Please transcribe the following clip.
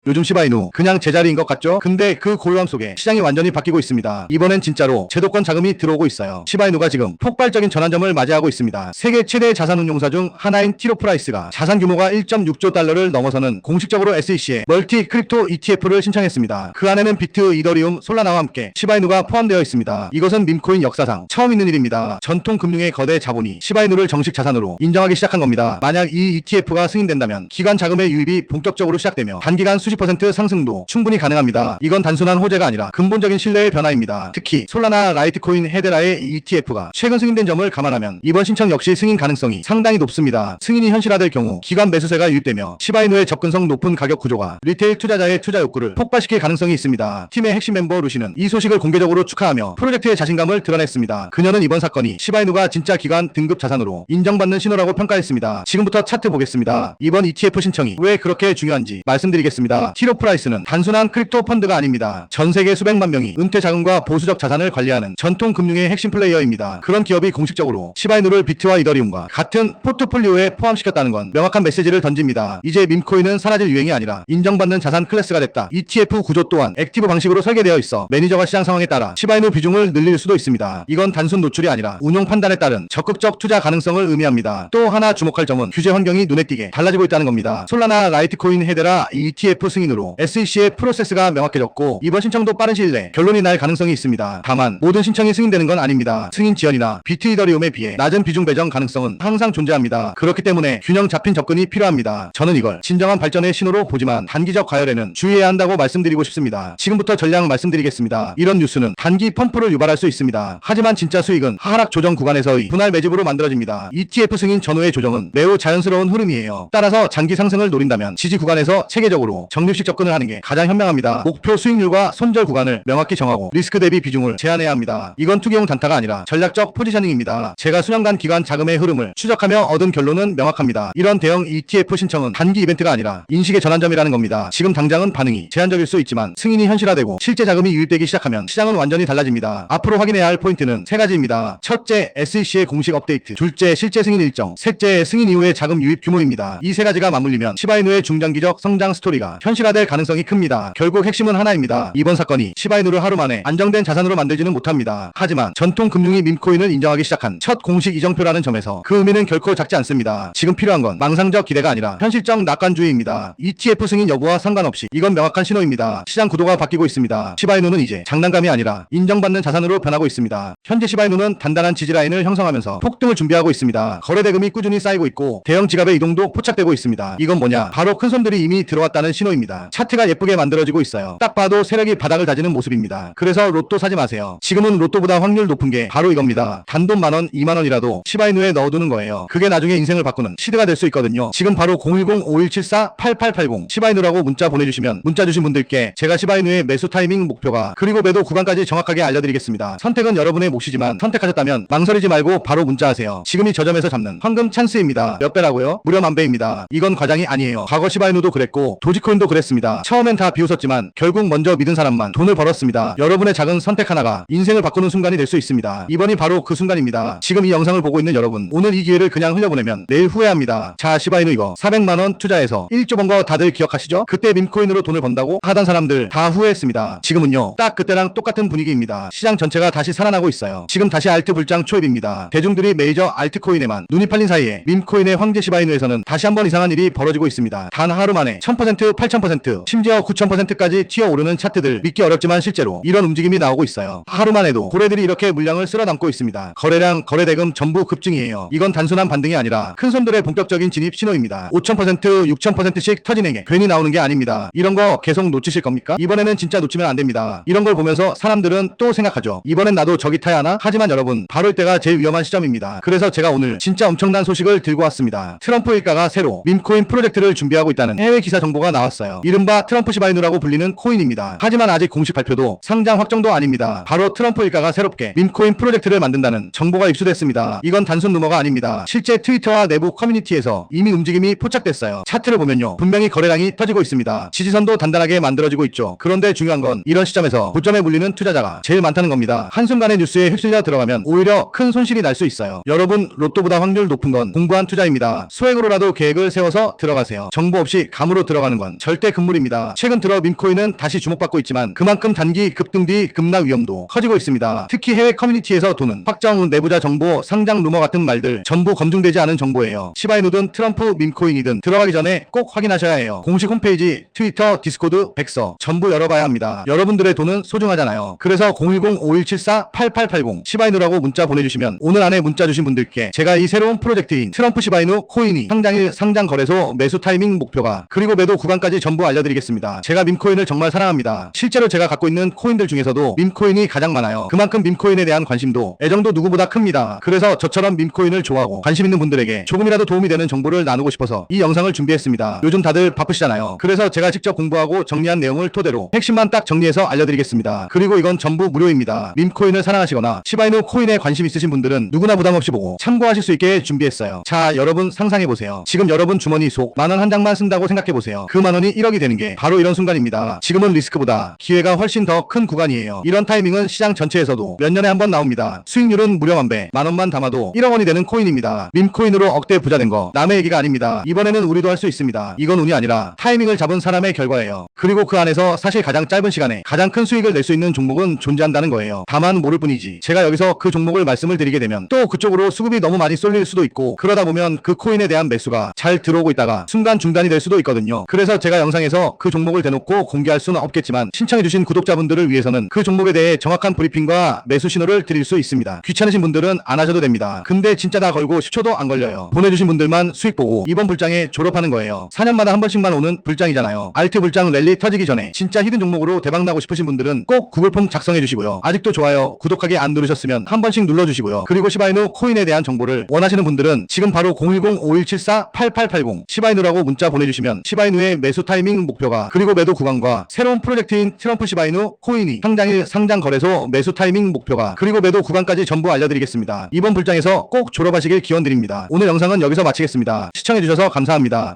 요즘 시바이누 그냥 제자리인 것 같죠? 근데 그 고요함 속에 시장이 완전히 바뀌고 있습니다. 이번엔 진짜로 제도권 자금이 들어오고 있어요. 시바이누가 지금 폭발적인 전환점을 맞이하고 있습니다. 세계 최대 자산운용사 중 하나인 티로프라이스가 자산 규모가 1.6조 달러를 넘어서는 공식적으로 SEC에 멀티 크립토 ETF를 신청했습니다. 그 안에는 비트, 이더리움, 솔라나와 함께 시바이누가 포함되어 있습니다. 이것은 밈코인 역사상 처음 있는 일입니다. 전통 금융의 거대 자본이 시바이누를 정식 자산으로 인정하기 시작한 겁니다. 만약 이 ETF가 승인된다면 기관 자금의 유입이 본격적으로 시작되며 단기간 수십 % 상승도 충분히 가능합니다. 이건 단순한 호재가 아니라 근본적인 신뢰의 변화입니다. 특히 솔라나 라이트코인 헤데라의 ETF가 최근 승인된 점을 감안하면 이번 신청 역시 승인 가능성이 상당히 높습니다. 승인이 현실화될 경우 기관 매수세가 유입되며 시바이누의 접근성 높은 가격 구조가 리테일 투자자의 투자 욕구를 폭발시킬 가능성이 있습니다. 팀의 핵심 멤버 루시는 이 소식을 공개적으로 축하하며 프로젝트의 자신감을 드러냈습니다. 그녀는 이번 사건이 시바이누가 진짜 기관 등급 자산으로 인정받는 신호라고 평가했습니다. 지금부터 차트 보겠습니다. 이번 ETF 신청이 왜 그렇게 중요한지 말씀드리겠습니다. 티로프라이스는 단순한 크립토 펀드가 아닙니다. 전 세계 수백만 명이 은퇴 자금과 보수적 자산을 관리하는 전통 금융의 핵심 플레이어입니다. 그런 기업이 공식적으로 시바이누를 비트와 이더리움과 같은 포트폴리오에 포함시켰다는 건 명확한 메시지를 던집니다. 이제 밈코인은 사라질 유행이 아니라 인정받는 자산 클래스가 됐다. ETF 구조 또한 액티브 방식으로 설계되어 있어 매니저가 시장 상황에 따라 시바이누 비중을 늘릴 수도 있습니다. 이건 단순 노출이 아니라 운용 판단에 따른 적극적 투자 가능성을 의미합니다. 또 하나 주목할 점은 규제 환경이 눈에 띄게 달라지고 있다는 겁니다. 솔라나 라이트코인 헤데라 ETF 승인으로 SEC의 프로세스가 명확해졌고 이번 신청도 빠른 시일 내 결론이 날 가능성이 있습니다. 다만 모든 신청이 승인되는 건 아닙니다. 승인 지연이나 비트 이더리움에 비해 낮은 비중 배정 가능성은 항상 존재합니다. 그렇기 때문에 균형 잡힌 접근이 필요합니다. 저는 이걸 진정한 발전의 신호로 보지만 단기적 과열에는 주의해야 한다고 말씀드리고 싶습니다. 지금부터 전략 말씀드리겠습니다. 이런 뉴스는 단기 펌프를 유발할 수 있습니다. 하지만 진짜 수익은 하락 조정 구간에서의 분할 매집으로 만들어집니다. ETF 승인 전후의 조정은 매우 자연스러운 흐름이에요. 따라서 장기 상승을 노린다면 지지 구간에서 체계적으로 적립식 접근을 하는 게 가장 현명합니다. 목표 수익률과 손절 구간을 명확히 정하고 리스크 대비 비중을 제한해야 합니다. 이건 투기용 단타가 아니라 전략적 포지셔닝입니다. 제가 수년간 기관 자금의 흐름을 추적하며 얻은 결론은 명확합니다. 이런 대형 ETF 신청은 단기 이벤트가 아니라 인식의 전환점이라는 겁니다. 지금 당장은 반응이 제한적일 수 있지만 승인이 현실화되고 실제 자금이 유입되기 시작하면 시장은 완전히 달라집니다. 앞으로 확인해야 할 포인트는 세 가지입니다. 첫째, SEC의 공식 업데이트. 둘째, 실제 승인 일정. 셋째, 승인 이후의 자금 유입 규모입니다. 이 세 가지가 맞물리면 시바이누의 중장기적 성장 스토리가 현실화될 가능성이 큽니다. 결국 핵심은 하나입니다. 이번 사건이 시바이누를 하루 만에 안정된 자산으로 만들지는 못합니다. 하지만 전통 금융이 밈코인을 인정하기 시작한 첫 공식 이정표라는 점에서 그 의미는 결코 작지 않습니다. 지금 필요한 건 망상적 기대가 아니라 현실적 낙관주의입니다. ETF 승인 여부와 상관없이 이건 명확한 신호입니다. 시장 구도가 바뀌고 있습니다. 시바이누는 이제 장난감이 아니라 인정받는 자산으로 변하고 있습니다. 현재 시바이누는 단단한 지지라인을 형성하면서 폭등을 준비하고 있습니다. 거래 대금이 꾸준히 쌓이고 있고 대형 지갑의 이동도 포착되고 있습니다. 이건 뭐냐? 바로 큰 손들이 이미 들어왔다는 신호입니다. 차트가 예쁘게 만들어지고 있어요. 딱 봐도 세력이 바닥을 다지는 모습입니다. 그래서 로또 사지 마세요. 지금은 로또보다 확률 높은 게 바로 이겁니다. 단돈 만원, 2만원이라도 시바이누에 넣어두는 거예요. 그게 나중에 인생을 바꾸는 시드가 될 수 있거든요. 지금 바로 010-5174-8880 시바이누라고 문자 보내주시면 문자 주신 분들께 제가 시바이누의 매수 타이밍 목표가 그리고 매도 구간까지 정확하게 알려드리겠습니다. 선택은 여러분의 몫이지만 선택하셨다면 망설이지 말고 바로 문자하세요. 지금이 저점에서 잡는 황금 찬스입니다. 몇 배라고요? 무려 만배입니다. 이건 과장이 아니에요. 과거 시바이누도 그랬고 도지코인도 그랬습니다. 처음엔 다 비웃었지만 결국 먼저 믿은 사람만 돈을 벌었습니다. 여러분의 작은 선택 하나가 인생을 바꾸는 순간이 될 수 있습니다. 이번이 바로 그 순간입니다. 지금 이 영상을 보고 있는 여러분, 오늘 이 기회를 그냥 흘려보내면 내일 후회합니다. 자, 시바이누 이거 400만원 투자해서 1조 번 거 다들 기억하시죠? 그때 밈코인으로 돈을 번다고 하던 사람들 다 후회했습니다. 지금은요, 딱 그때랑 똑같은 분위기입니다. 시장 전체가 다시 살아나고 있어요. 지금 다시 알트 불장 초입입니다. 대중들이 메이저 알트코인에만 눈이 팔린 사이에 밈코인의 황제 시바이누에서는 다시 한번 이상한 일이 벌어지고 있습니다. 단 하루 만에 1000%, 8000%, 심지어 9000%까지 튀어오르는 차트들 믿기 어렵지만 실제로 이런 움직임이 나오고 있어요. 하루만 해도 고래들이 이렇게 물량을 쓸어담고 있습니다. 거래량, 거래대금 전부 급증이에요. 이건 단순한 반등이 아니라 큰 손들의 본격적인 진입 신호입니다. 5000%, 6000%씩 터지는 게 괜히 나오는 게 아닙니다. 이런 거 계속 놓치실 겁니까? 이번에는 진짜 놓치면 안 됩니다. 이런 걸 보면서 사람들은 또 생각하죠. 이번엔 나도 저기 타야 하나? 하지만 여러분, 바로 이때가 제일 위험한 시점입니다. 그래서 제가 오늘 진짜 엄청난 소식을 들고 왔습니다. 트럼프 일가가 새로 밈코인 프로젝트를 준비하고 있다는 해외 기사 정보가 나왔어요. 이른바 트럼프 시바이누라고 불리는 코인입니다. 하지만 아직 공식 발표도 상장 확정도 아닙니다. 바로 트럼프 일가가 새롭게 밈코인 프로젝트를 만든다는 정보가 입수됐습니다. 이건 단순 루머가 아닙니다. 실제 트위터와 내부 커뮤니티에서 이미 움직임이 포착됐어요. 차트를 보면요, 분명히 거래량이 터지고 있습니다. 지지선도 단단하게 만들어지고 있죠. 그런데 중요한 건 이런 시점에서 고점에 물리는 투자자가 제일 많다는 겁니다. 한순간의 뉴스에 휩쓸려 들어가면 오히려 큰 손실이 날 수 있어요. 여러분, 로또보다 확률 높은 건 공부한 투자입니다. 소액으로라도 계획을 세워서 들어가세요. 정보 없이 감으로 들어가는 건 절대 절대 금물입니다. 최근 들어 밈코인은 다시 주목받고 있지만 그만큼 단기 급등 뒤 급락 위험도 커지고 있습니다. 특히 해외 커뮤니티에서 도는 확정 내부자 정보, 상장 루머 같은 말들 전부 검증되지 않은 정보예요. 시바이누든 트럼프 밈코인이든 들어가기 전에 꼭 확인하셔야 해요. 공식 홈페이지, 트위터, 디스코드, 백서 전부 열어봐야 합니다. 여러분들의 돈은 소중하잖아요. 그래서 010-5174-8880 시바이누라고 문자 보내주시면 오늘 안에 문자 주신 분들께 제가 이 새로운 프로젝트인 트럼프 시바이누 코인이 상장일 상장 거래소 매수 타이밍 목표가 그리고 매도 구간까지 전부 알려드리겠습니다. 제가 밈코인을 정말 사랑합니다. 실제로 제가 갖고 있는 코인들 중에서도 밈코인이 가장 많아요. 그만큼 밈코인에 대한 관심도 애정도 누구보다 큽니다. 그래서 저처럼 밈코인을 좋아하고 관심 있는 분들에게 조금이라도 도움이 되는 정보를 나누고 싶어서 이 영상을 준비했습니다. 요즘 다들 바쁘시잖아요. 그래서 제가 직접 공부하고 정리한 내용을 토대로 핵심만 딱 정리해서 알려드리겠습니다. 그리고 이건 전부 무료입니다. 밈코인을 사랑하시거나 시바이누 코인에 관심 있으신 분들은 누구나 부담없이 보고 참고하실 수 있게 준비했어요. 자, 여러분 상상해보세요. 지금 여러분 주머니 속 만원 한 장만 쓴다고 생각해보세요. 그 만원이 1억이 되는 게 바로 이런 순간입니다. 지금은 리스크보다 기회가 훨씬 더 큰 구간이에요. 이런 타이밍은 시장 전체에서도 몇 년에 한 번 나옵니다. 수익률은 무려 만배, 만원만 담아도 1억 원이 되는 코인입니다. 밈코인으로 억대 부자 된 거 남의 얘기가 아닙니다. 이번에는 우리도 할 수 있습니다. 이건 운이 아니라 타이밍을 잡은 사람의 결과예요. 그리고 그 안에서 사실 가장 짧은 시간에 가장 큰 수익을 낼 수 있는 종목은 존재한다는 거예요. 다만 모를 뿐이지. 제가 여기서 그 종목을 말씀을 드리게 되면 또 그쪽으로 수급이 너무 많이 쏠릴 수도 있고 그러다 보면 그 코인에 대한 매수가 잘 들어오고 있다가 순간 중단이 될 수도 있거든요. 그래서 제가 영상에서 그 종목을 대놓고 공개할 수는 없겠지만 신청해주신 구독자분들을 위해서는 그 종목에 대해 정확한 브리핑과 매수 신호를 드릴 수 있습니다. 귀찮으신 분들은 안 하셔도 됩니다. 근데 진짜 다 걸고 10초도 안 걸려요. 보내주신 분들만 수익 보고 이번 불장에 졸업하는 거예요. 4년마다 한 번씩만 오는 불장이잖아요. 알트 불장 랠리 터지기 전에 진짜 히든 종목으로 대박나고 싶으신 분들은 꼭 구글 폼 작성해주시고요. 아직도 좋아요, 구독하기 안 누르셨으면 한 번씩 눌러주시고요. 그리고 시바이누 코인에 대한 정보를 원하시는 분들은 지금 바로 010-5174-8880 시바이누라고 문자 보내주시면 시바이누의 매수 타이밍 목표가 그리고 매도 구간과 새로운 프로젝트인 트럼프 시바이누 코인이 상장일 상장 거래소 매수 타이밍 목표가 그리고 매도 구간까지 전부 알려드리겠습니다. 이번 불장에서 꼭 졸업하시길 기원드립니다. 오늘 영상은 여기서 마치겠습니다. 시청해주셔서 감사합니다.